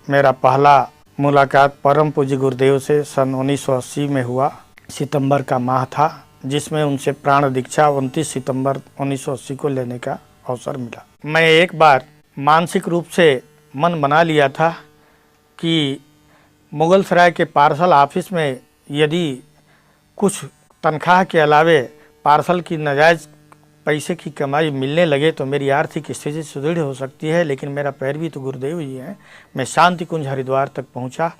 मेरा पहला मुलाकात परम पूज्य गुरुदेव से सन 1980 में हुआ। सितंबर का माह था, जिसमें उनसे प्राण दीक्षा 29 सितंबर 1980 को लेने का अवसर मिला। मैं एक बार मानसिक रूप से मन बना लिया था कि मुगलसराय के पार्सल ऑफिस में यदि कुछ तनख्वाह के अलावे पार्सल की नाजायज़ पैसे की कमाई मिलने लगे तो मेरी आर्थिक स्थिति सुदृढ़ हो सकती है। लेकिन मेरा पैरवी तो गुरुदेव ही है। मैं शांति कुंज हरिद्वार तक पहुंचा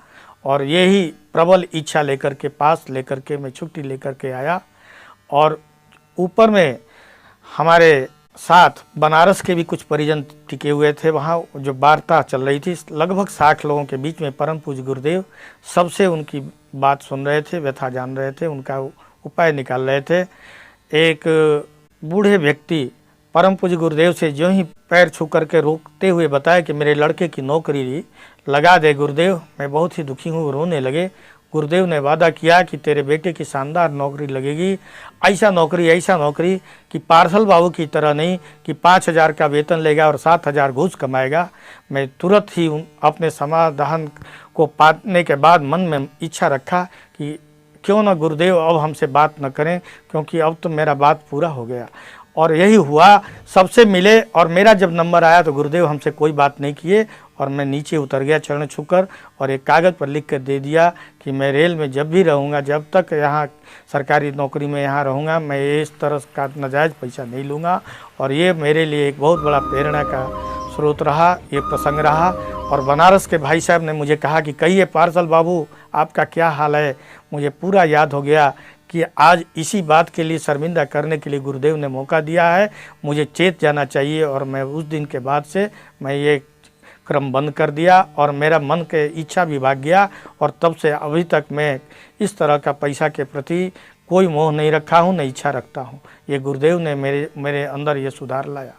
और यही प्रबल इच्छा लेकर के पास लेकर के मैं छुट्टी लेकर के आया। और ऊपर में हमारे साथ बनारस के भी कुछ परिजन टिके हुए थे। वहाँ जो वार्ता चल रही थी, लगभग 60 लोगों के बीच में परम पूज्य गुरुदेव सबसे उनकी बात सुन रहे थे, व्यथा जान रहे थे, उनका उपाय निकाल रहे थे। एक बूढ़े व्यक्ति परम पूज्य गुरुदेव से जो ही पैर छू करके रोकते हुए बताया कि मेरे लड़के की नौकरी लगा दे गुरुदेव, मैं बहुत ही दुखी हूँ। रोने लगे। गुरुदेव ने वादा किया कि तेरे बेटे की शानदार नौकरी लगेगी, ऐसा नौकरी कि पार्सल बाबू की तरह नहीं कि 5,000 का वेतन लेगा और 7,000 घूस कमाएगा। मैं तुरंत ही अपने समाधान को पाने के बाद मन में इच्छा रखा कि क्यों ना गुरुदेव अब हमसे बात न करें, क्योंकि अब तो मेरा बात पूरा हो गया। और यही हुआ, सबसे मिले और मेरा जब नंबर आया तो गुरुदेव हमसे कोई बात नहीं किए और मैं नीचे उतर गया चरण छूकर और एक कागज़ पर लिख कर दे दिया कि मैं रेल में जब भी रहूँगा, जब तक यहाँ सरकारी नौकरी में यहाँ रहूँगा, मैं इस तरह का नाजायज़ पैसा नहीं लूँगा। और ये मेरे लिए एक बहुत बड़ा प्रेरणा का स्रोत रहा, ये प्रसंग रहा। और बनारस के भाई साहब ने मुझे कहा कि कहिए पार्सल बाबू आपका क्या हाल है। मुझे पूरा याद हो गया कि आज इसी बात के लिए शर्मिंदा करने के लिए गुरुदेव ने मौका दिया है, मुझे चेत जाना चाहिए। और मैं उस दिन के बाद से मैं ये क्रम बंद कर दिया और मेरा मन के इच्छा भी भाग गया। और तब से अभी तक मैं इस तरह का पैसा के प्रति कोई मोह नहीं रखा हूँ, न इच्छा रखता हूँ। ये गुरुदेव ने मेरे अंदर ये सुधार लाया।